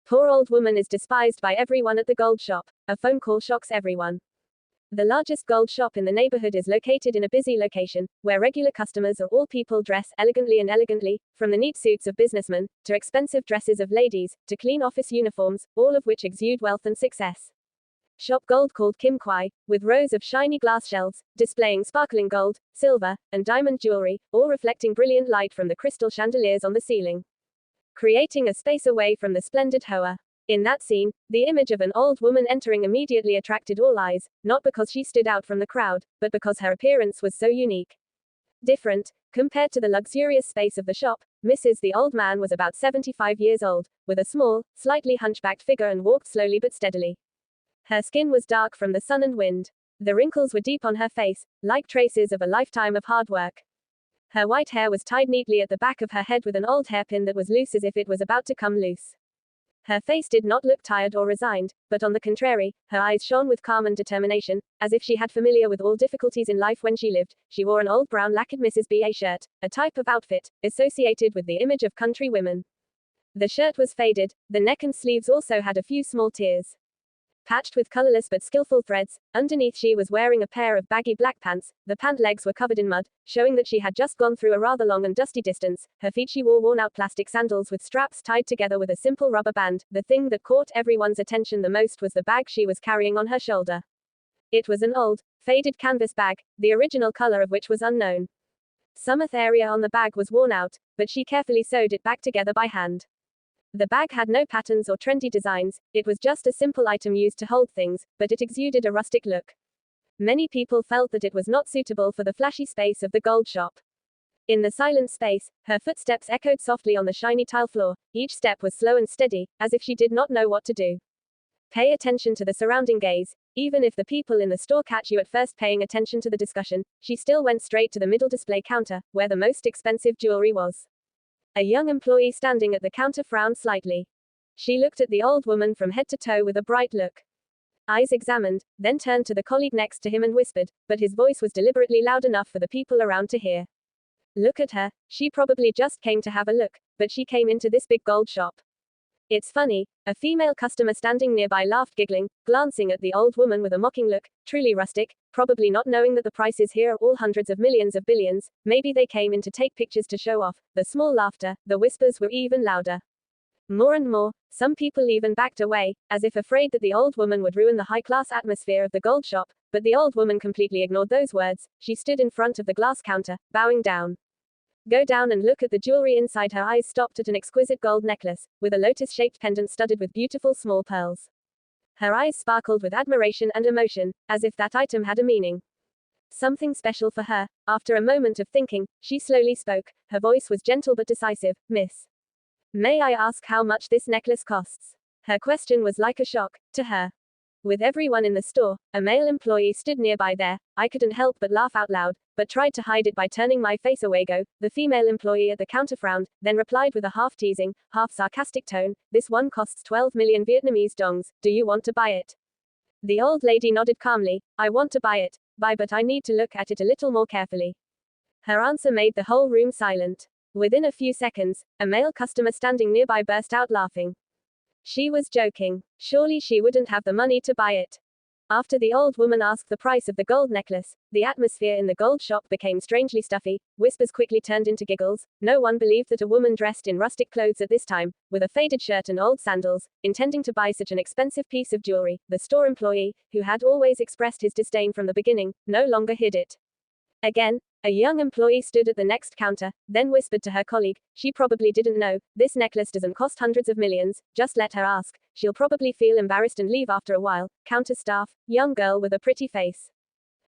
Poor old woman is despised by everyone at the gold shop. A phone call shocks everyone. The largest gold shop in the neighborhood is located in a busy location, where regular customers are all people dress elegantly, from the neat suits of businessmen, to expensive dresses of ladies, to clean office uniforms, all of which exude wealth and success. Shop Gold called Kim Kwai, with rows of shiny glass shelves, displaying sparkling gold, silver, and diamond jewelry, all reflecting brilliant light from the crystal chandeliers on the ceiling, creating a space away from the splendid hoa. In that scene, the image of an old woman entering immediately attracted all eyes, not because she stood out from the crowd, but because her appearance was so unique. Different, compared to the luxurious space of the shop, Mrs. The old man was about 75 years old, with a small, slightly hunchbacked figure and walked slowly but steadily. Her skin was dark from the sun and wind. The wrinkles were deep on her face, like traces of a lifetime of hard work. Her white hair was tied neatly at the back of her head with an old hairpin that was loose as if it was about to come loose. Her face did not look tired or resigned, but on the contrary, her eyes shone with calm and determination, as if she had familiar with all difficulties in life when she lived. She wore an old brown lacquered Mrs. B.A. shirt, a type of outfit associated with the image of country women. The shirt was faded, the neck and sleeves also had a few small tears, patched with colorless but skillful threads. Underneath she was wearing a pair of baggy black pants. The pant legs were covered in mud, showing that she had just gone through a rather long and dusty distance. Her feet she wore worn-out plastic sandals with straps tied together with a simple rubber band. The thing that caught everyone's attention the most was the bag she was carrying on her shoulder. It was an old, faded canvas bag, the original color of which was unknown. Some area on the bag was worn out, but she carefully sewed it back together by hand. The bag had no patterns or trendy designs, it was just a simple item used to hold things, but it exuded a rustic look. Many people felt that it was not suitable for the flashy space of the gold shop. In the silent space, her footsteps echoed softly on the shiny tile floor. Each step was slow and steady, as if she did not know what to do. Pay attention to the surrounding gaze. Even if the people in the store catch you at first paying attention to the discussion, she still went straight to the middle display counter, where the most expensive jewelry was. A young employee standing at the counter frowned slightly. She looked at the old woman from head to toe with a bright look. Eyes examined, then turned to the colleague next to him and whispered, but his voice was deliberately loud enough for the people around to hear. Look at her, she probably just came to have a look, but she came into this big gold shop. It's funny, a female customer standing nearby laughed, giggling, glancing at the old woman with a mocking look. Truly rustic, probably not knowing that the prices here are all hundreds of millions of billions. Maybe they came in to take pictures to show off. The small laughter, the whispers were even louder. More and more, some people even backed away, as if afraid that the old woman would ruin the high-class atmosphere of the gold shop, but the old woman completely ignored those words. She stood in front of the glass counter, bowing down. Go down and look at the jewelry inside. Her eyes stopped at an exquisite gold necklace, with a lotus-shaped pendant studded with beautiful small pearls. Her eyes sparkled with admiration and emotion, as if that item had a meaning. Something special for her. After a moment of thinking, she slowly spoke. Her voice was gentle but decisive. Miss, may I ask how much this necklace costs? Her question was like a shock to her. With everyone in the store, a male employee stood nearby there. I couldn't help but laugh out loud, but tried to hide it by turning my face away. Go. The female employee at the counter frowned, then replied with a half-teasing, half-sarcastic tone, this one costs 12 million Vietnamese dongs, do you want to buy it? The old lady nodded calmly, I want to buy it, but I need to look at it a little more carefully. Her answer made the whole room silent. Within a few seconds, a male customer standing nearby burst out laughing. She was joking. Surely she wouldn't have the money to buy it. After the old woman asked the price of the gold necklace, the atmosphere in the gold shop became strangely stuffy. Whispers quickly turned into giggles. No one believed that a woman dressed in rustic clothes at this time, with a faded shirt and old sandals, intending to buy such an expensive piece of jewelry. The store employee, who had always expressed his disdain from the beginning, no longer hid it. Again, a young employee stood at the next counter, then whispered to her colleague, she probably didn't know, this necklace doesn't cost hundreds of millions, just let her ask, she'll probably feel embarrassed and leave after a while. Counter staff, young girl with a pretty face,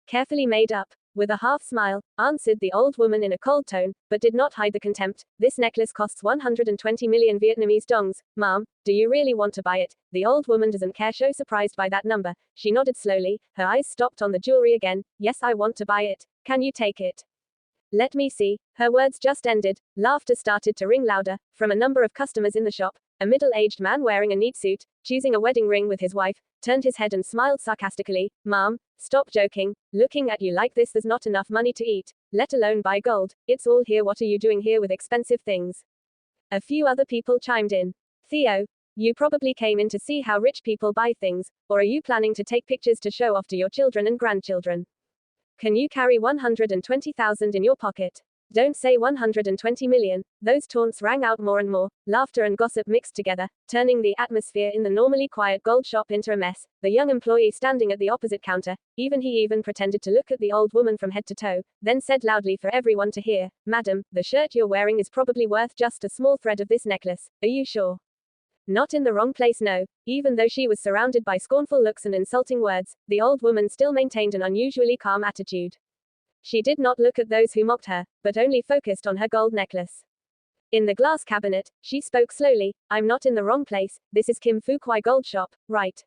carefully made up, with a half smile, answered the old woman in a cold tone, but did not hide the contempt. This necklace costs 120 million Vietnamese dongs, ma'am, do you really want to buy it? The old woman doesn't care, so surprised by that number. She nodded slowly, her eyes stopped on the jewelry again. Yes, I want to buy it. Can you take it? Let me see. Her words just ended. Laughter started to ring louder, from a number of customers in the shop. A middle-aged man wearing a neat suit, choosing a wedding ring with his wife, turned his head and smiled sarcastically. Ma'am, stop joking. Looking at you like this, there's not enough money to eat, let alone buy gold. It's all here. What are you doing here with expensive things? A few other people chimed in. Theo, You probably came in to see how rich people buy things, or are you planning to take pictures to show off to your children and grandchildren? Can you carry 120,000 in your pocket? Don't say 120 million. Those taunts rang out more and more, laughter and gossip mixed together, turning the atmosphere in the normally quiet gold shop into a mess. The young employee standing at the opposite counter, he even pretended to look at the old woman from head to toe, then said loudly for everyone to hear, "Madam, the shirt you're wearing is probably worth just a small thread of this necklace. Are you sure?" Not in the wrong place, no. Even though she was surrounded by scornful looks and insulting words, the old woman still maintained an unusually calm attitude. She did not look at those who mocked her, but only focused on her gold necklace. In the glass cabinet, she spoke slowly, "I'm not in the wrong place, this is Kim Fu Kwai Gold Shop, right?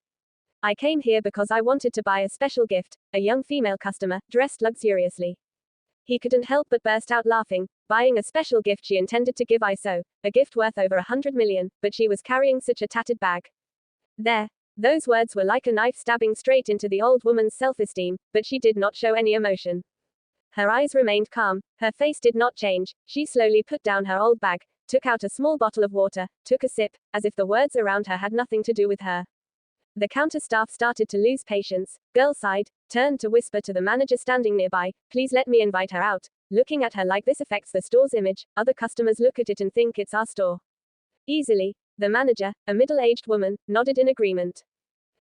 I came here because I wanted to buy a special gift." A young female customer, dressed luxuriously. He couldn't help but burst out laughing. Buying a special gift she intended to give ISO, a gift worth over 100 million, but she was carrying such a tattered bag. There. Those words were like a knife stabbing straight into the old woman's self-esteem, but she did not show any emotion. Her eyes remained calm, her face did not change. She slowly put down her old bag, took out a small bottle of water, took a sip, as if the words around her had nothing to do with her. The counter staff started to lose patience. Girl sighed, turned to whisper to the manager standing nearby, "Please let me invite her out. Looking at her like this affects the store's image. Other customers look at it and think it's our store." Easily, the manager, a middle-aged woman, nodded in agreement.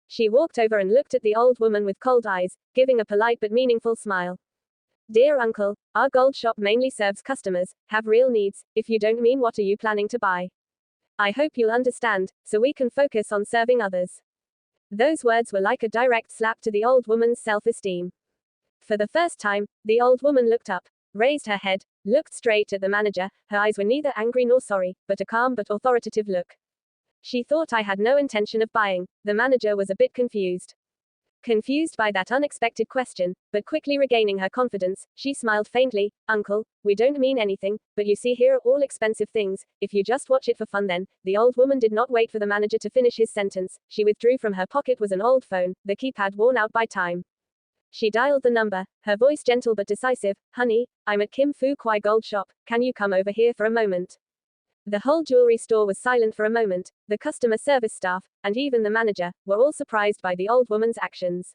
She walked over and looked at the old woman with cold eyes, giving a polite but meaningful smile. "Dear uncle, our gold shop mainly serves customers, have real needs. If you don't mean, what are you planning to buy? I hope you'll understand, so we can focus on serving others." Those words were like a direct slap to the old woman's self-esteem. For the first time, the old woman looked up, raised her head, looked straight at the manager. Her eyes were neither angry nor sorry, but a calm but authoritative look. "She thought I had no intention of buying." The manager was a bit confused. Confused by that unexpected question, but quickly regaining her confidence, she smiled faintly. "Uncle, we don't mean anything, but you see, here are all expensive things. If you just watch it for fun, then." The old woman did not wait for the manager to finish his sentence. She withdrew from her pocket was an old phone, the keypad worn out by time. She dialed the number, her voice gentle but decisive. "Honey, I'm at Kim Fu Kwai Gold Shop. Can you come over here for a moment?" The whole jewelry store was silent for a moment. The customer service staff, and even the manager, were all surprised by the old woman's actions.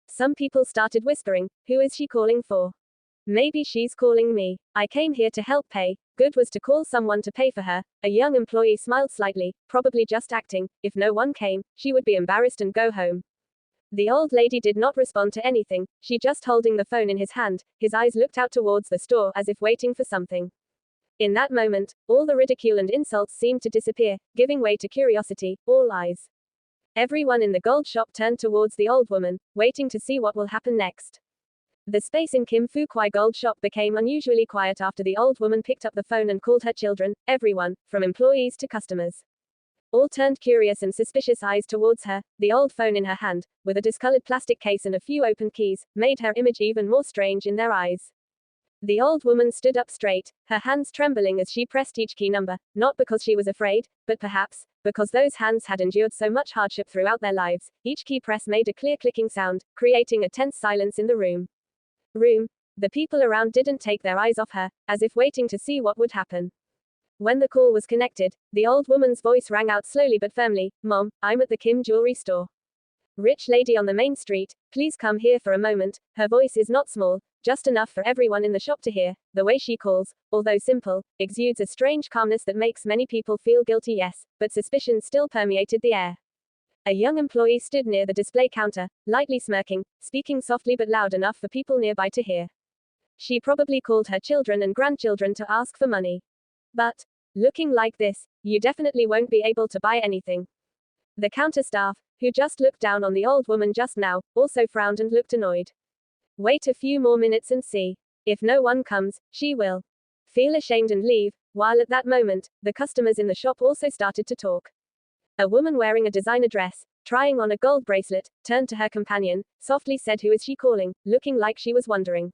Some people started whispering, "Who is she calling for? Maybe she's calling me. I came here to help pay." Good was to call someone to pay for her. A young employee smiled slightly, probably just acting. If no one came, she would be embarrassed and go home. The old lady did not respond to anything, she just holding the phone in his hand. His eyes looked out towards the store as if waiting for something. In that moment, all the ridicule and insults seemed to disappear, giving way to curiosity, all eyes. Everyone in the gold shop turned towards the old woman, waiting to see what will happen next. The space in Kim Fu Kwai Gold Shop became unusually quiet after the old woman picked up the phone and called her children. Everyone, from employees to customers, all turned curious and suspicious eyes towards her. The old phone in her hand, with a discolored plastic case and a few open keys, made her image even more strange in their eyes. The old woman stood up straight, her hands trembling as she pressed each key number, not because she was afraid, but perhaps because those hands had endured so much hardship throughout their lives. Each key press made a clear clicking sound, creating a tense silence in the room. The people around didn't take their eyes off her, as if waiting to see what would happen. When the call was connected, the old woman's voice rang out slowly but firmly. "Mom, I'm at the Kim Jewelry Store. Rich lady on the main street, please come here for a moment." Her voice is not small, just enough for everyone in the shop to hear. The way she calls, although simple, exudes a strange calmness that makes many people feel guilty, yes, but suspicion still permeated the air. A young employee stood near the display counter, lightly smirking, speaking softly but loud enough for people nearby to hear. She probably called her children and grandchildren to ask for money. "But, looking like this, you definitely won't be able to buy anything." The counter staff, who just looked down on the old woman just now, also frowned and looked annoyed. "Wait a few more minutes and see. If no one comes, she will feel ashamed and leave." While at that moment, the customers in the shop also started to talk. A woman wearing a designer dress, trying on a gold bracelet, turned to her companion, softly said, "Who is she calling?" looking like she was wondering.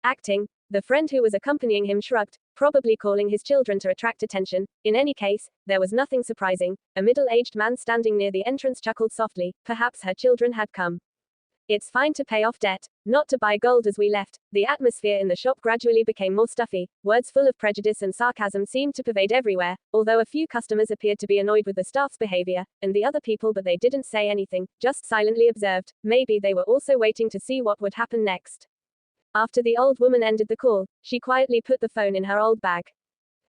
Acting, the friend who was accompanying him shrugged, probably calling his children to attract attention. In any case, there was nothing surprising. A middle-aged man standing near the entrance chuckled softly, perhaps her children had come. It's fine to pay off debt, not to buy gold. As we left, the atmosphere in the shop gradually became more stuffy. Words full of prejudice and sarcasm seemed to pervade everywhere, although a few customers appeared to be annoyed with the staff's behavior, and the other people, but they didn't say anything, just silently observed. Maybe they were also waiting to see what would happen next. After the old woman ended the call, she quietly put the phone in her old bag.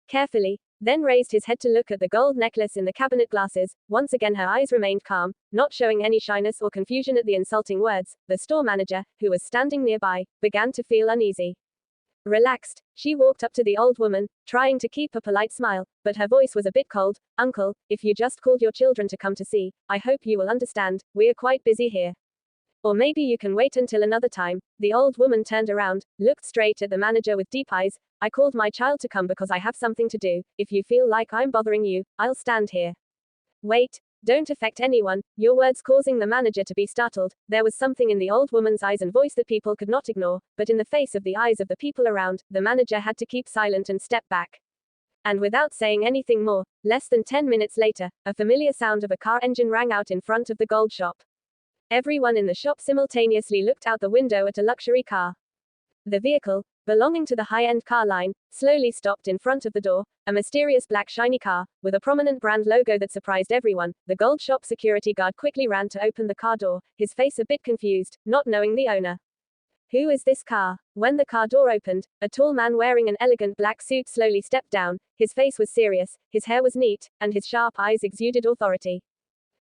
Carefully, then raised his head to look at the gold necklace in the cabinet glasses. Once again her eyes remained calm, not showing any shyness or confusion at the insulting words. The store manager, who was standing nearby, began to feel uneasy. Relaxed, she walked up to the old woman, trying to keep a polite smile, but her voice was a bit cold. Uncle, if you just called your children to come to see, I hope you will understand, we are quite busy here. Or maybe you can wait until another time. The old woman turned around, looked straight at the manager with deep eyes. I called my child to come because I have something to do. If you feel like I'm bothering you, I'll stand here. Wait, don't affect anyone, your words causing the manager to be startled. There was something in the old woman's eyes and voice that people could not ignore, but in the face of the eyes of the people around, the manager had to keep silent and step back. And without saying anything more, less than 10 minutes later, a familiar sound of a car engine rang out in front of the gold shop. Everyone in the shop simultaneously looked out the window at a luxury car. The vehicle, belonging to the high-end car line, slowly stopped in front of the door, a mysterious black shiny car, with a prominent brand logo that surprised everyone. The gold shop security guard quickly ran to open the car door, his face a bit confused, not knowing the owner. Who is this car? When the car door opened, a tall man wearing an elegant black suit slowly stepped down. His face was serious, his hair was neat, and his sharp eyes exuded authority.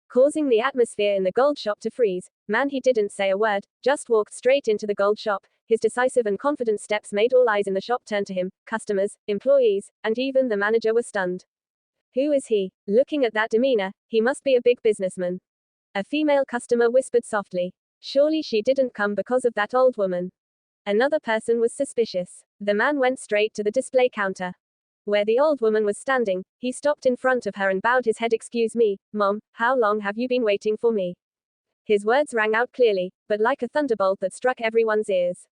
Causing the atmosphere in the gold shop to freeze. Man, he didn't say a word, just walked straight into the gold shop. His decisive and confident steps made all eyes in the shop turn to him. Customers, employees, and even the manager were stunned. Who is he? Looking at that demeanor, he must be a big businessman. A female customer whispered softly. Surely she didn't come because of that old woman. Another person was suspicious. The man went straight to the display counter, where the old woman was standing. He stopped in front of her and bowed his head. Excuse me, Mom, how long have you been waiting for me? His words rang out clearly, but like a thunderbolt that struck everyone's ears.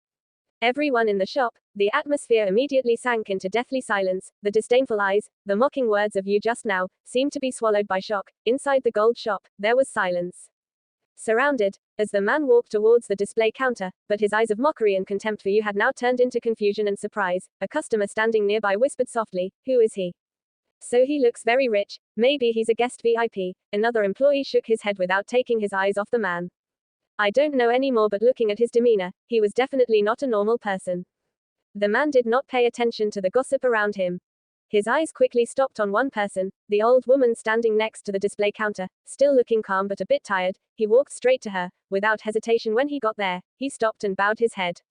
Everyone in the shop, the atmosphere immediately sank into deathly silence. The disdainful eyes, the mocking words of you just now, seemed to be swallowed by shock. Inside the gold shop, there was silence. Surrounded, as the man walked towards the display counter, but his eyes of mockery and contempt for you had now turned into confusion and surprise. A customer standing nearby whispered softly, who is he? So he looks very rich, maybe he's a guest VIP. Another employee shook his head without taking his eyes off the man. I don't know anymore, but looking at his demeanor, he was definitely not a normal person. The man did not pay attention to the gossip around him. His eyes quickly stopped on one person, the old woman standing next to the display counter, still looking calm but a bit tired. He walked straight to her, without hesitation. When he got there, he stopped and bowed his head.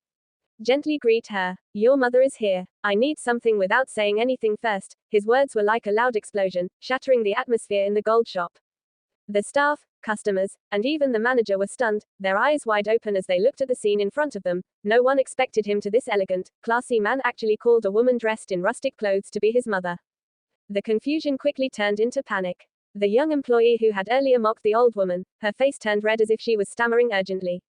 Gently greet her. Your mother is here. I need something. Without saying anything first, his words were like a loud explosion, shattering the atmosphere in the gold shop. The staff, customers, and even the manager were stunned, their eyes wide open as they looked at the scene in front of them. No one expected him to this elegant, classy man actually called a woman dressed in rustic clothes to be his mother. The confusion quickly turned into panic. The young employee who had earlier mocked the old woman, her face turned red as if she was stammering urgently.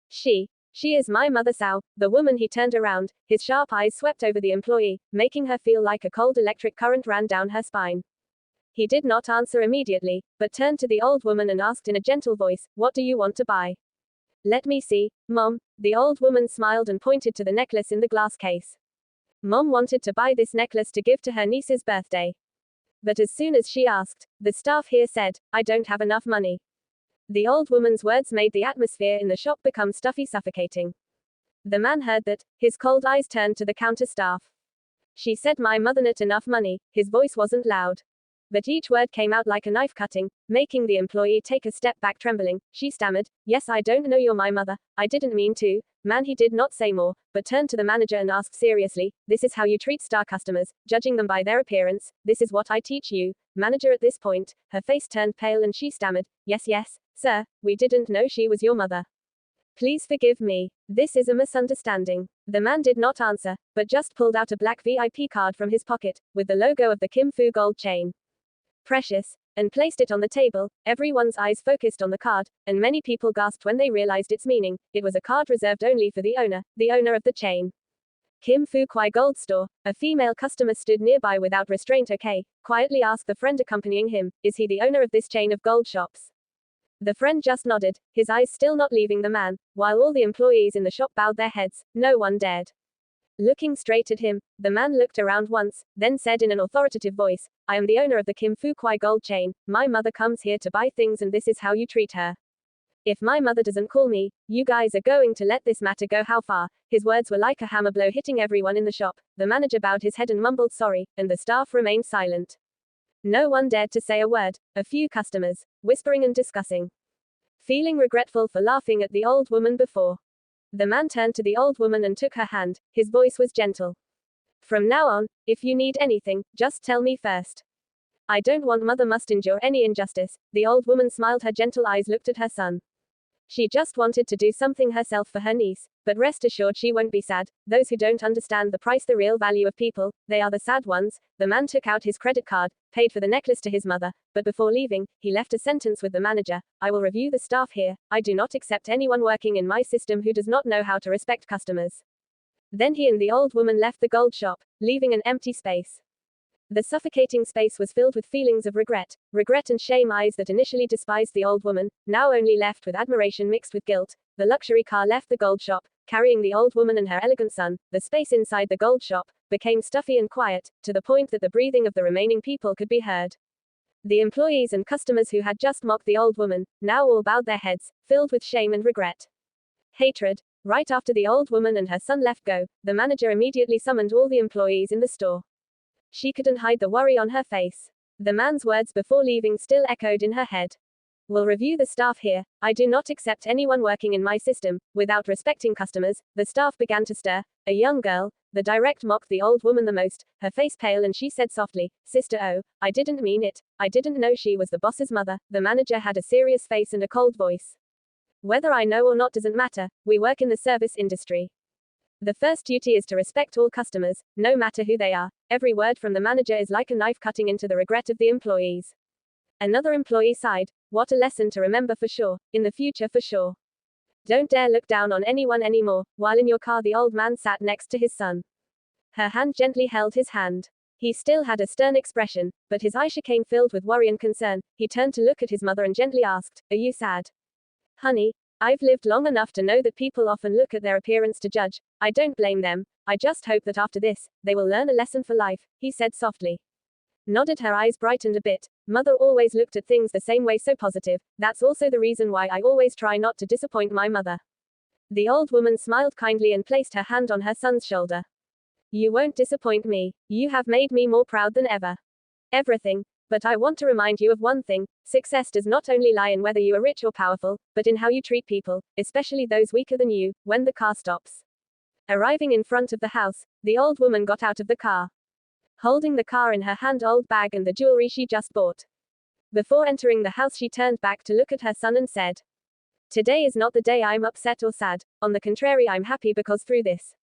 She is my mother Sao. The woman. He turned around, his sharp eyes swept over the employee, making her feel like a cold electric current ran down her spine. He did not answer immediately, but turned to the old woman and asked in a gentle voice, what do you want to buy? Let me see, Mom. The old woman smiled and pointed to the necklace in the glass case. Mom wanted to buy this necklace to give to her niece's birthday. But as soon as she asked, the staff here said, I don't have enough money. The old woman's words made the atmosphere in the shop become stuffy, suffocating. The man heard that, his cold eyes turned to the counter staff. She said my mother not enough money. His voice wasn't loud, but each word came out like a knife cutting, making the employee take a step back trembling. She stammered, yes, I don't know you're my mother. I didn't mean to. Man, he did not say more, but turned to the manager and asked seriously, this is how you treat star customers, judging them by their appearance? This is what I teach you. Manager. At this point, her face turned pale and she stammered, yes, sir, we didn't know she was your mother. Please forgive me. This is a misunderstanding. The man did not answer, but just pulled out a black VIP card from his pocket, with the logo of the Kim Fu gold chain. Precious, and placed it on the table. Everyone's eyes focused on the card, and many people gasped when they realized its meaning. It was a card reserved only for the owner of the chain. Kim Fu Kwai Gold Store. A female customer stood nearby without restraint. Okay, quietly asked the friend accompanying him, is he the owner of this chain of gold shops? The friend just nodded, his eyes still not leaving the man, while all the employees in the shop bowed their heads. No one dared. Looking straight at him, the man looked around once, then said in an authoritative voice, I am the owner of the Kim Fu Kwai gold chain. My mother comes here to buy things and this is how you treat her. If my mother doesn't call me, you guys are going to let this matter go how far? His words were like a hammer blow hitting everyone in the shop. The manager bowed his head and mumbled sorry, and the staff remained silent. No one dared to say a word, a few customers, whispering and discussing. Feeling regretful for laughing at the old woman before. The man turned to the old woman and took her hand, his voice was gentle. From now on, if you need anything, just tell me first. I don't want mother must endure any injustice. The old woman smiled, her gentle eyes looked at her son. She just wanted to do something herself for her niece, but rest assured she won't be sad. Those who don't understand the price, the real value of people, they are the sad ones. The man took out his credit card, paid for the necklace to his mother, but before leaving, he left a sentence with the manager. I will review the staff here. I do not accept anyone working in my system who does not know how to respect customers. Then he and the old woman left the gold shop, leaving an empty space. The suffocating space was filled with feelings of regret and shame. Eyes that initially despised the old woman, now only left with admiration mixed with guilt. The luxury car left the gold shop, carrying the old woman and her elegant son. The space inside the gold shop became stuffy and quiet, to the point that the breathing of the remaining people could be heard. The employees and customers who had just mocked the old woman, now all bowed their heads, filled with shame and regret. Hatred. Right after the old woman and her son left go, the manager immediately summoned all the employees in the store. She couldn't hide the worry on her face. The man's words before leaving still echoed in her head. We'll review the staff here. I do not accept anyone working in my system without respecting customers. The staff began to stir. A young girl, the direct, mocked the old woman the most, her face pale, and she said softly, Sister, oh, I didn't mean it. I didn't know she was the boss's mother. The manager had a serious face and a cold voice. Whether I know or not doesn't matter. We work in the service industry. The first duty is to respect all customers, no matter who they are. Every word from the manager is like a knife cutting into the regret of the employees. Another employee sighed. What a lesson to remember for sure, in the future for sure. Don't dare look down on anyone anymore. While in your car, the old man sat next to his son. Her hand gently held his hand. He still had a stern expression, but his eyes became filled with worry and concern. He turned to look at his mother and gently asked, Are you sad? Honey, I've lived long enough to know that people often look at their appearance to judge. I don't blame them. I just hope that after this, they will learn a lesson for life, he said softly. Nodded, her eyes brightened a bit. Mother always looked at things the same way, so positive. That's also the reason why I always try not to disappoint my mother. The old woman smiled kindly and placed her hand on her son's shoulder. You won't disappoint me. You have made me more proud than ever. Everything. But I want to remind you of one thing. Success does not only lie in whether you are rich or powerful, but in how you treat people, especially those weaker than you. When the car stops. Arriving in front of the house, the old woman got out of the car. Holding the car in her hand, old bag and the jewelry she just bought. Before entering the house, she turned back to look at her son and said, Today is not the day I'm upset or sad. On the contrary, I'm happy because through this,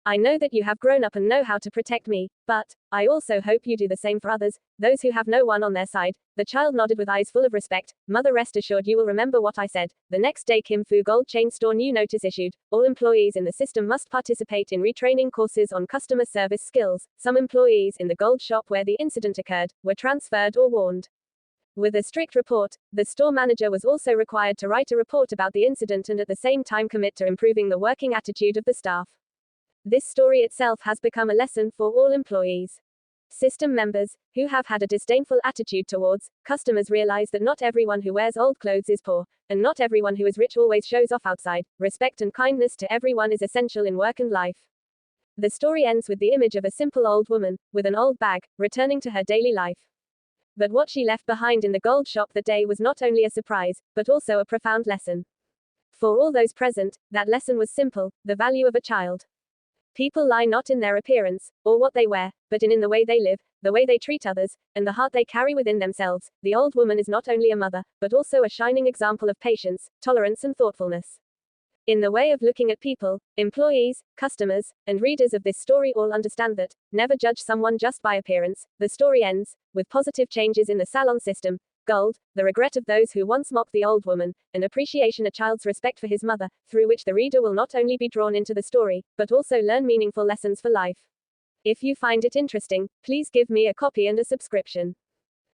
I know that you have grown up and know how to protect me, but I also hope you do the same for others, those who have no one on their side. The child nodded with eyes full of respect. Mother, rest assured you will remember what I said. The next day, Kim Fu Gold Chain Store new notice issued. All employees in the system must participate in retraining courses on customer service skills. Some employees in the gold shop where the incident occurred were transferred or warned. With a strict report, the store manager was also required to write a report about the incident and at the same time commit to improving the working attitude of the staff. This story itself has become a lesson for all employees. System members, who have had a disdainful attitude towards customers, realize that not everyone who wears old clothes is poor, and not everyone who is rich always shows off outside. Respect and kindness to everyone is essential in work and life. The story ends with the image of a simple old woman, with an old bag, returning to her daily life. But what she left behind in the gold shop that day was not only a surprise, but also a profound lesson. For all those present, that lesson was simple: the value of a child. People lie not in their appearance, or what they wear, but in the way they live, the way they treat others, and the heart they carry within themselves. The old woman is not only a mother, but also a shining example of patience, tolerance, and thoughtfulness. In the way of looking at people, employees, customers, and readers of this story all understand that, never judge someone just by appearance. The story ends with positive changes in the salon system, gold, the regret of those who once mocked the old woman, and appreciation a child's respect for his mother, through which the reader will not only be drawn into the story, but also learn meaningful lessons for life. If you find it interesting, please give me a copy and a subscription.